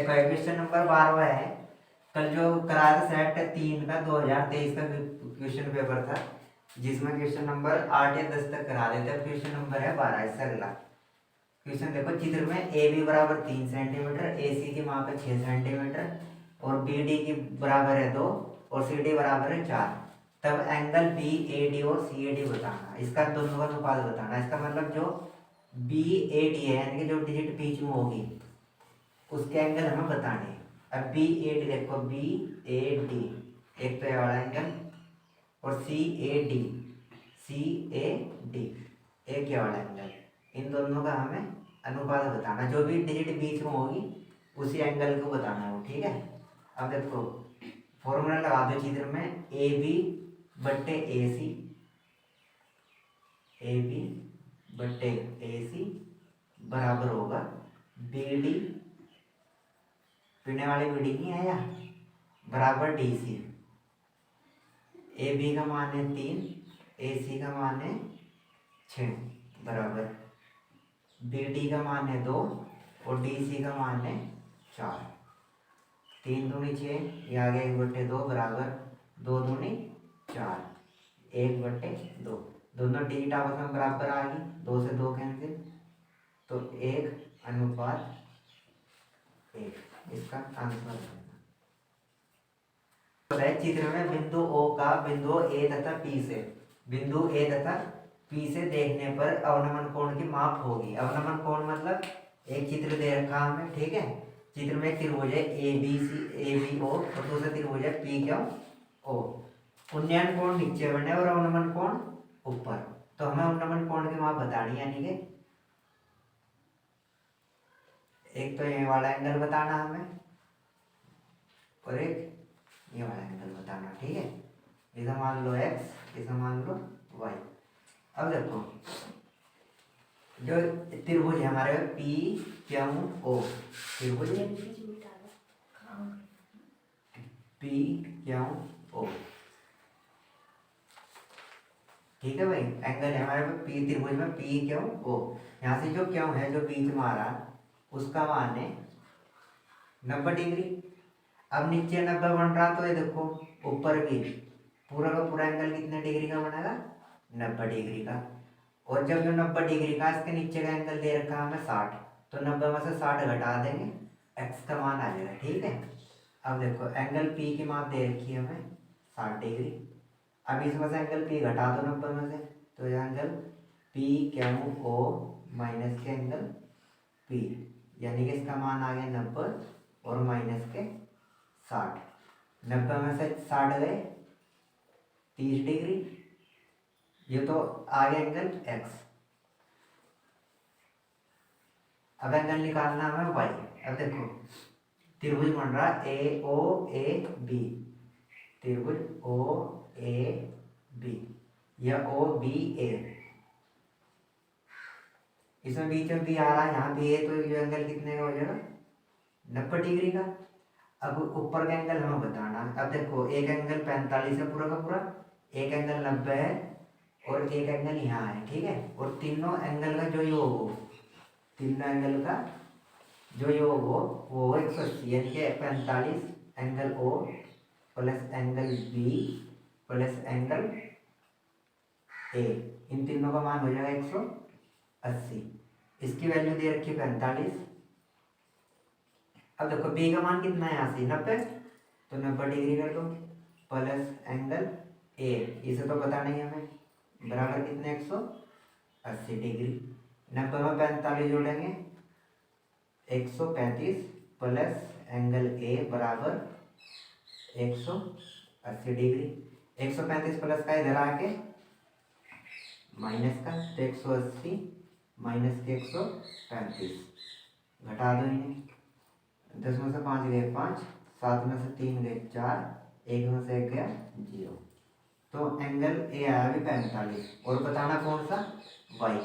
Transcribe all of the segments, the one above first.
देखो question number 12 है। कल जो कराया था सेट 3 का 2023 का क्वेश्चन पेपर था, जिसमें क्वेश्चन नंबर 8 या 10 तक करा देते हैं। क्वेश्चन नंबर है 12, इससे अगला क्वेश्चन देखो। चित्र में ए बी बराबर 3 सेंटीमीटर, ए सी की माप है 6 सेंटीमीटर और बी डी की बराबर है 2 और सी डी बराबर है 4। तब एंगल बी ए डी और सी ए डी बताना, इसका दोनों का अनुपात बताना। इसका मतलब जो बी ए डी है, यानी कि जो डिजिट बीच में होगी उसके एंगल हमें बताने हैं। अब बी ए डी देखो, बी ए डी एक तो ये वाला एंगल और सी A D, C A D एक ये वाला एंगल, इन दोनों का हमें अनुपात बताना। जो भी डिजिट बीच में होगी उसी एंगल को बताना है वो, ठीक है। अब देखो फॉर्मूला लगा दो चित्र में, ए बी बट्टे ए सी, ए बी बट्टे ए सी बराबर होगा बी डी, पीने वाली बी डी नहीं है या, बराबर डी सी। ए बी का मान है 3, ए सी का मान है 6 बराबर बी डी का मान है 2 और डी सी का मान है 4। 3 दूनी 6, ये आ गया 1/2 बराबर 2 दूनी 4, 1/2। दोनों डिजिट आपस में बराबर आ गई, 2 से 2 कैंसिल, तो 1:1। इसका आंसर है। चित्र में बिंदु ओ का बिंदु ए तथा पी से, बिंदु ए तथा पी से देखने पर अवनमन कोण की माप होगी। अवनमन कोण मतलब एक चित्र दे रखा हमें, ठीक है। चित्र में एक त्रिभुज है A B C, A B O और दूसरा त्रिभुज है पी क्यू ओ। उन्नयन कोण नीचे बने और अवनमन कोण ऊपर, तो हमें अवनमन कोण की माप बतानी है। यानी कि एक तो ये वाला एंगल बताना हमें और एक ये वाला एंगल बताना, ठीक है। इसे मान लो x, इसे मान लो y। अब देखो जो त्रिभुज है हमारे पी क्यू ओ, त्रिभुज पी क्यू ओ, ठीक है भाई। एंगल है हमारे पास पी, त्रिभुज में पी क्यू ओ। यहाँ से जो क्यू है जो बीच में आ रहा उसका मान है 90 डिग्री। अब नीचे 90 बन रहा, तो ये देखो ऊपर भी पूरा का पूरा एंगल कितने डिग्री का बनेगा, 90 डिग्री का। और जब जो 90 डिग्री का इसके नीचे का एंगल दे रखा हमें 60, तो 90 में से 60 घटा देंगे, एक्स का मान आ जाएगा, ठीक है। अब देखो एंगल पी की माप दे रखी है हमें 60 डिग्री। अब इसमें से एंगल पी घटा दो 90 में से, तो यह angle P Q O minus के एंगल पी, यानी कि इसका मान आ गया 90 और माइनस के 60। 90 में से 60 गए 30 डिग्री, ये तो आ गया एंगल एक्स। अब एंगल निकालना हमें वाई। अब देखो त्रिभुज बन रहा ए ओ ए बी, त्रिभुज ओ ए बी या ओ बी ए, इसमें बीच में बी आ रहा है, यहाँ बी है, तो ये एंगल कितने का हो जाएगा, 90 डिग्री का। अब ऊपर का एंगल हमें बताना है। अब देखो एक एंगल 45 है पूरा का पूरा, एक एंगल 90 है और एक एंगल यहाँ है, ठीक है। और तीनों एंगल का जो योग हो, तीनों एंगल का जो योग हो वो 180, यानी कि 45 angle O plus angle B plus angle A, इन तीनों का मान हो जाएगा 180। इसकी वैल्यू दे रखी है 45। अब देखो बी का मान कितना है यहाँ से 90, तो 90 डिग्री कर दो प्लस एंगल ए, इसे तो पता नहीं हमें, बराबर कितने 180 डिग्री। 90 में 45 जोड़ेंगे 135 प्लस एंगल ए बराबर 180 डिग्री। 135 प्लस का इधर आके माइनस का, तो 180 माइनस के 135 घटा दो इन्हें। 10 में से 5 गए 5, 7 में से 3 गए 4, 1 में से 1 गया 0, तो एंगल ए आया अभी 45 और बताना कौन सा, वाई।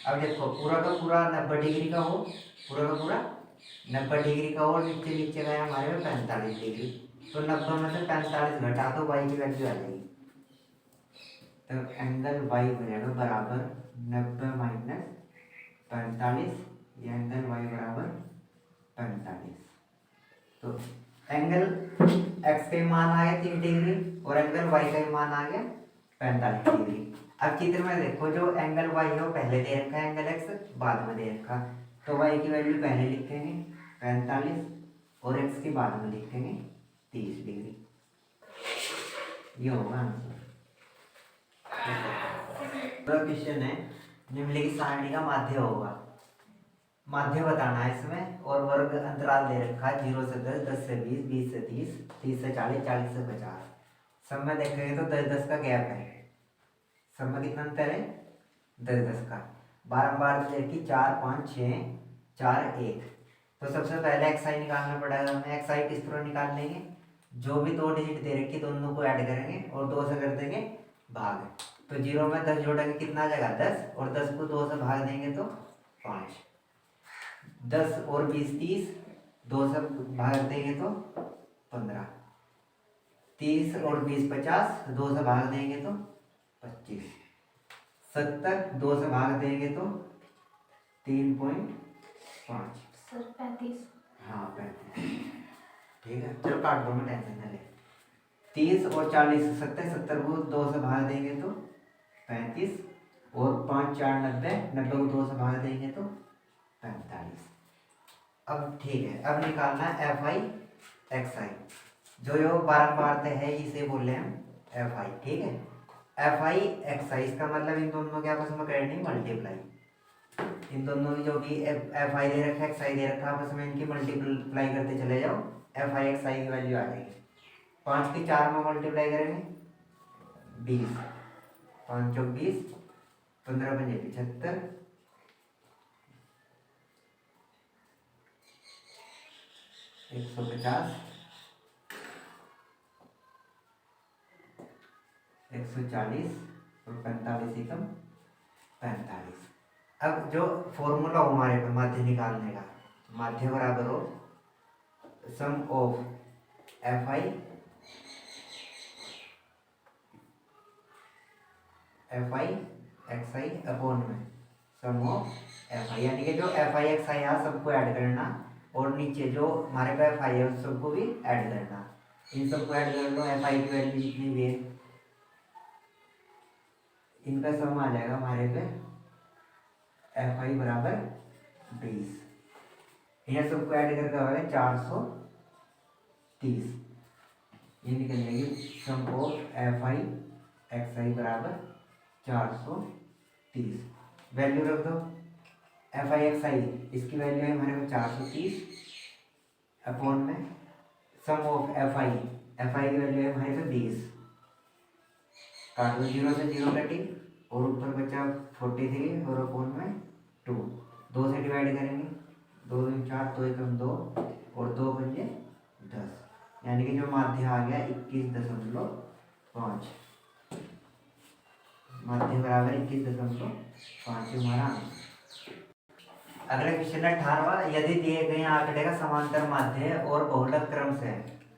अब देखो पूरा का पूरा 90 डिग्री का हो, पूरा का पूरा 90 डिग्री का हो, नीचे नीचे गया हमारे में 45 डिग्री, तो 90 में से 45 घटा दो, वाई की वैल्यू आ जाएगी। तो एंगल वाई बनेगा बराबर 90 माइनस 45, ये एंगल वाई बराबर 45। तो एंगल एक्स का मान आ गया 30 डिग्री और एंगल वाई का मान आ गया 45 डिग्री। अब चित्र में देखो जो एंगल वाई है वो पहले दे रखा है, एंगल एक्स बाद में दे रखा, तो वाई की वैल्यू पहले लिखेंगे 45 और एक्स की बाद में लिखेंगे 30 डिग्री। ये होगा आंसर। क्वेश्चन है निम्नलिखित सारणी का माध्य होगा, माध्य बताना है इसमें और वर्ग अंतराल दे रखा है 0 से 10, 10 से 20, 20 से 30, 30 से 40, 40 से 50। सब में देखेंगे तो 10-10 का गैप है, सब में कितना अंतर है 10-10 का। बारंबार देखिए 4, 5, 6, 4, 1। तो सबसे पहले एक्स आई निकालना पड़ेगा हमें। एक्स आई किस तरह निकाल लेंगे, जो भी 2 डिजिट दे रखी दोनों को ऐड करेंगे और 2 से कर देंगे भाग। तो 0 में 10 जोड़ेंगे कितना आ जाएगा 10, और 10 को 2 से भाग देंगे तो 5। 10 और 20 30, 2 से भाग देंगे तो 15। 30 और 20 50, 2 से भाग देंगे तो 25। 70, 2 से भाग देंगे तो 3.5 सर 35। हाँ 35। ठीक है चलो काट दो, मैं टेंशन न ले। 30 और 40 70, 70 को 2 से भाग देंगे तो 35 और 5 4 90, 90 को 2 से भाग देंगे तो 45। अब ठीक है, अब निकालना है एफ आई एक्स आई, जो बारंबार है इसे बोले हम एफ आई। ठीक है, एफ आई एक्स आई इसका मतलब इन दोनों के आपस में करनी मल्टीप्लाई। इन दोनों की जो भी एफ आई दे रखा है एक्स आई दे रखा है, आपस में इनकी मल्टीप्लाई करते चले जाओ, एफ आई एक्स आई की वैल्यू आ जाएगी। 5 की 4 में मल्टीप्लाई करेंगे 20, 5 चौक 20, 15 पंजे 75, 150, 140 और 45 एकम 45। अब जो फॉर्मूला हो हमारे पे माध्य निकालने का, माध्य बराबर हो sum of F I X I upon में सम ऑफ एफ आई, यानी कि जो एफ आई एक्स आई है सबको ऐड करना और नीचे जो हमारे पे एफ आई है उस सबको भी ऐड करना। इन सबको ऐड कर लो, एफ आई की वैल्यू जितनी भी है इनका सम आ जाएगा हमारे पे एफ आई बराबर 20। यह सबको ऐड करके होगा 430। ये निकल जाएगी सम ऑफ एफ आई एक्स आई बराबर 430। वैल्यू रख दो एफ आई एक्स आई, इसकी वैल्यू है हमारे पास 430 अपॉन में सम ऑफ एफ आई की वैल्यू है हमारे पास 20। काट दो, 0 से 0 कटी और ऊपर बचा 43 और अपॉन में 2, 2 से डिवाइड करेंगे, 2 दूनी 4, 2 एकम 2 और 2 पंजे 10, यानी कि जो माध्य आ गया 21.5। माध्य बराबर 21.5 हमारा आंसर। अगला क्वेश्चन है 18वां, यदि दिए गए आंकड़े का समांतर माध्य और बहुलक क्रम से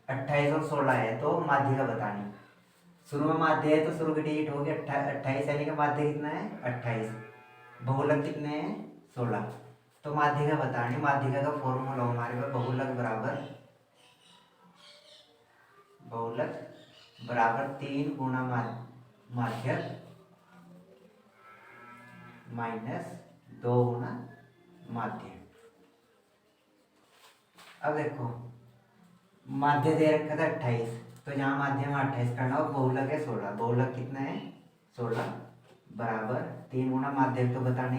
28 और 16 है तो माध्य का बतानी। शुरू में माध्य है तो शुरू की डिजिट होगी 28, यानी कि माध्य कितना है 28, बहुलक कितने हैं 16, तो माध्यिका का बतानी। माध्यिका का फॉर्मूला हमारे पास बहुलक बराबर 3 गुना माध्य माइनस 2 गुना माध्य। अब देखो माध्य दे रखा था 28, तो जहाँ माध्य में 28 करना हो, बहुलक है 16, बहुलक कितना है 16 बराबर 3 गुना माध्य तो बताने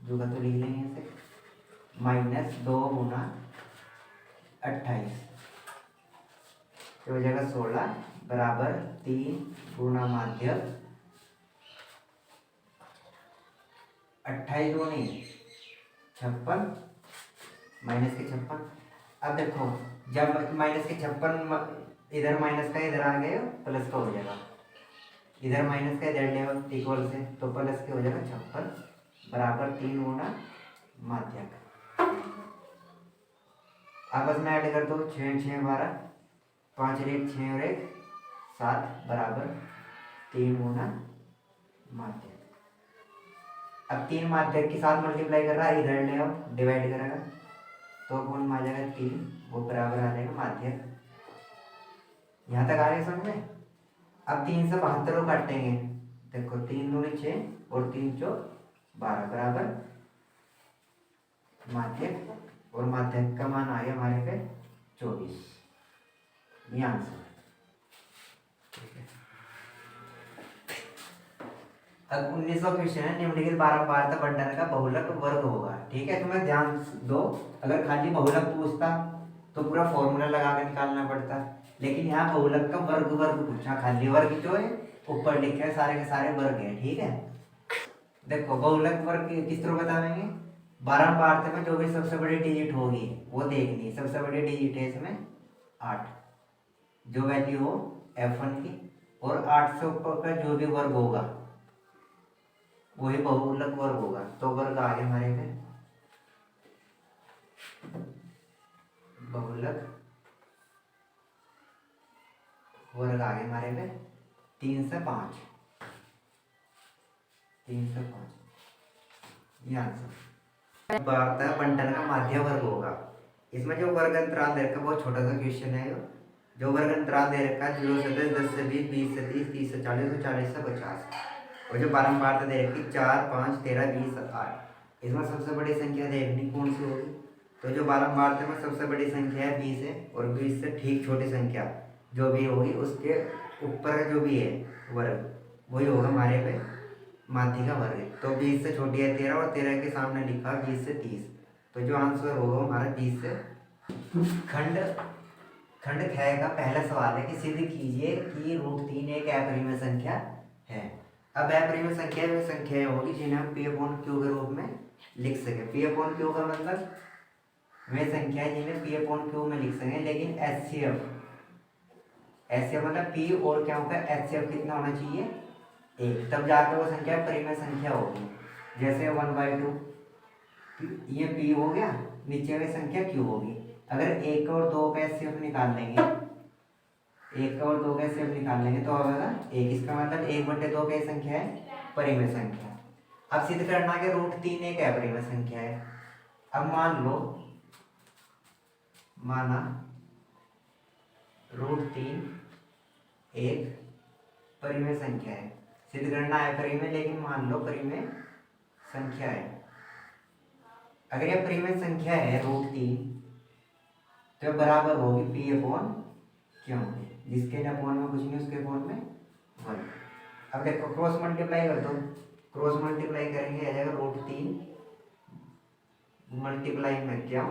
जो का तो लिख लेंगे इसे, माइनस 2 गुना 28 तो हो जाएगा 16 बराबर 3 गुना माध्य 28 दूनी 56 माइनस के 56। अब देखो जब माइनस के 56 इधर माइनस का इधर आ गया प्लस का हो जाएगा, इधर माइनस का इधर ले इक्वल से तो प्लस के हो जाएगा 56 बराबर 3 गुना माध्य। आपस में ऐड कर दो 6 6 12, 5 और 1 6 और 1 7 बराबर 3 गुना माध्य। अब 3 माध्य के साथ मल्टीप्लाई कर रहा है, इधर ले आओ डिवाइड करेगा तो अपन में आ जाएगा 3, वो बराबर आ जाएगा माध्य। यहाँ तक आ गए समझ में। अब 3 से 72 काटेंगे। देखो 3 दूनी 6 और 3 चौक 12 बराबर माध्य, और माध्य का मान आ गया हमारे पे 24। ये आंसर। अब 19वां क्वेश्चन है, निम्नलिखित बारंबारता बंटन का बहुलक वर्ग होगा। ठीक है, तुम्हें ध्यान दो, अगर खाली बहुलक पूछता तो पूरा फॉर्मूला लगा के निकालना पड़ता, लेकिन यहाँ बहुलक का वर्ग वर्ग पूछा। खाली वर्ग जो है ऊपर लिखे है सारे के सारे वर्ग है। ठीक है, देखो बहुलक वर्ग किस तरह बताएंगे। बारंबारता में जो भी सबसे बड़ी डिजिट होगी वो देखनी। सबसे बड़ी डिजिट है इसमें 8, जो वैल्यू हो F1 की, और 8 से ऊपर का जो भी वर्ग होगा वही बहुलक वर्ग होगा। तो वर्ग आ गए हमारे पे बहुलक वर्ग आ गए हमारे पे 3 से 5, 3 से 5 ये आंसर। वार्ता बंटन का माध्य वर्ग होगा। इसमें जो वर्ग अंतराल दे रखा है बहुत छोटा सा क्वेश्चन है। जो वर्ग अंतराल दे रखा है 0 से 10, 10 से 20, 20 से 30, 30 से 40 और 40 से 50। और जो बारंबारता दे रखी 4, 5, 13, 20, 8, इसमें सबसे बड़ी संख्या देखनी कौन सी होगी। तो जो बारंबारता में सबसे बड़ी संख्या है 20 है, और 20 से ठीक छोटी संख्या जो भी होगी उसके ऊपर जो भी है वर्ग वही होगा हमारे पे माध्य का वर्ग। तो 20 से छोटी है 13, और 13 के सामने लिखा 20 से 30। तो जो आंसर होगा हमारा 20 से। खंड ख का पहला सवाल है कि सिद्ध कीजिए कि √3 एक अपरिमेय संख्या है। अब अपरिमेय संख्या में संख्याएं होगी जिन्हें हम P/Q के रूप में लिख सके। P/Q का मतलब वे संख्याएं जिन्हें P/Q में लिख सकें, लेकिन HCF मतलब P और क्या होगा HCF कितना होना चाहिए 1, तब जाकर वो संख्या परिमेय संख्या होगी। जैसे 1/2 ये P हो गया, नीचे में संख्या Q होगी। अगर 1 और 2 का HCF निकाल लेंगे, 1 और 2 का HCF निकाल लेंगे तो होगा 1। इसका मतलब 1/2 की संख्या है परिमेय संख्या। अब सिद्ध करना है कि √3 एक अपरिमेय संख्या है। अब माना √3 एक परिमेय संख्या है। सिद्ध करना है परिमेय, लेकिन मान लो परिमेय संख्या है। अगर यह परिमेय संख्या है √3 तो बराबर होगी P/Q, जिसके अपोन में कुछ नहीं उसके अपोन में 1। अब देखो क्रॉस मल्टीप्लाई कर दो, क्रॉस मल्टीप्लाई करेंगे आ जाएगा √3 मल्टीप्लाई में क्या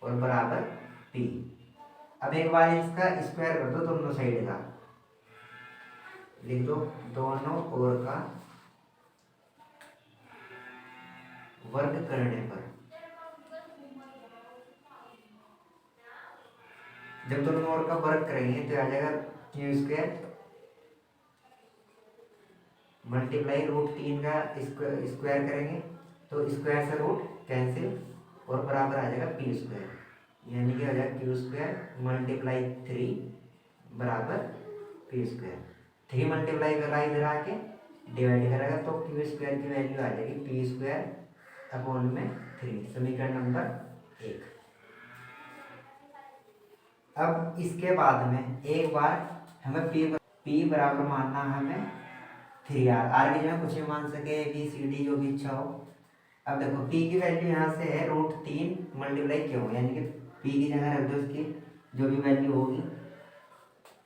और बराबर P। अब एक बार इसका स्क्वायर कर दो दोनों साइड का, लिख दो दोनों ओर का वर्ग करने पर। जब दोनों ओर का वर्ग करेंगे तो आ जाएगा Q² मल्टीप्लाई √3 का स्क्वायर करेंगे तो स्क्वायर से रूट कैंसिल और बराबर आ जाएगा P², यानी कि आ जाएगा Q² मल्टीप्लाई 3 बराबर P²। 3 मल्टीप्लाई कर रहा है इधर आके डिवाइड करेगा तो Q² की वैल्यू आ जाएगी P²/3। समीकरण नंबर 1। अब इसके बाद में एक बार हमें P बराबर मानना है हमें 3R की जगह कुछ भी मान सके ABCD जो भी इच्छा हो। अब देखो P की वैल्यू यहाँ से है √3 मल्टीप्लाई Q, यानी कि P की जगह रख दो उसकी जो भी वैल्यू होगी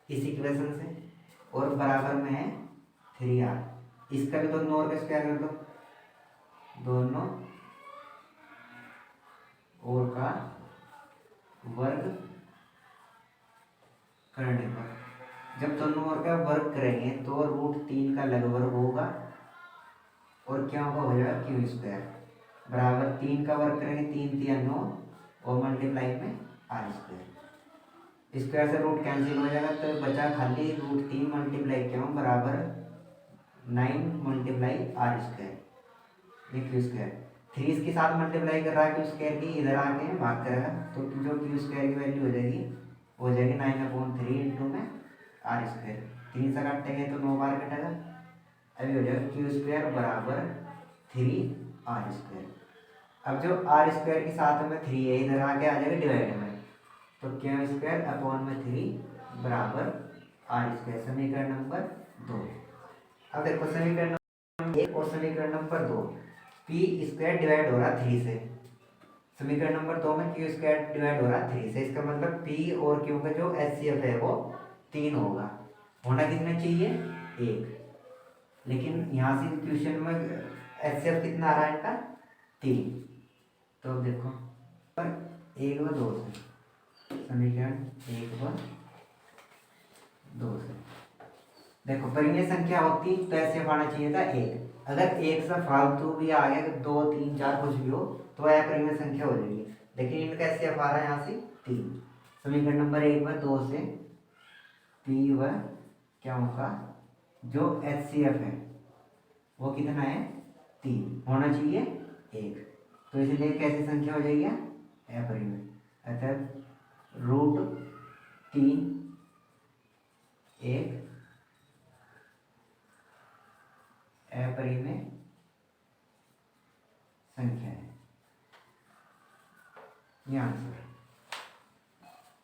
इस इक्वेशन से, और बराबर में है 3R। इसका भी दोनों ओर का स्क्वायर कर दो, दोनों ओर का वर्ग करने पर। जब दोनों ओर का वर्ग करेंगे तो √3 का लघु वर्ग होगा और क्या होगा हो जाएगा Q² बराबर 3 का वर्ग करेंगे 3 3 9 और मल्टीप्लाई में R²। स्क्वायर से रूट कैंसिल हो जाएगा तो बचा खाली √3 मल्टीप्लाई क्या बराबर 9 मल्टीप्लाई R², ये Q²। 3 इसके साथ मल्टीप्लाई कर रहा है Q² की, इधर आके भाग करेगा तो जो Q² की वैल्यू हो जाएगी 9/3 इंटू में R²। 3 से काटेंगे तो 9 बार कटेगा। अभी हो जाएगा Q² बराबर 3R²। अब जो आर स्क्वायर के साथ में 3 है, इधर आके आ जाएगा डिवाइड में, तो क्यू स्क्वायर अपॉन में 3 बराबर आर स्क्वायर। समीकरण नंबर 2। अब देखो समीकरण नंबर 1 और समीकरण नंबर 2, पी स्क्वायर डिवाइड हो रहा 3 से, समीकरण नंबर 2 में क्यू स्क्वायर डिवाइड हो रहा 3 से, इसका मतलब पी और क्यू का जो एचसीएफ है वो 3 होगा। होना कितना चाहिए? 1। लेकिन यहाँ से क्वेश्चन में एचसीएफ कितना आ रहा है इनका? 3। तो अब देखो पर 1 व 2 से, समीकरण 1 व 2 से देखो परिमेय संख्या होती तो ऐसे आना चाहिए था 1। अगर 1 से फालतू भी आ गया, 2 3 4 कुछ भी हो तो अपरिमेय संख्या हो जाएगी, लेकिन इनका ऐसे आ रहा है यहाँ से 3। समीकरण नंबर 1 व 2 से पी व क्या होगा जो एचसीएफ है वो कितना है? 3 होना चाहिए 1। तो इसलिए कैसी संख्या हो जाएगी? अपरिमेय। अतः √3 एक अपरिमेय संख्या है। ये आंसर।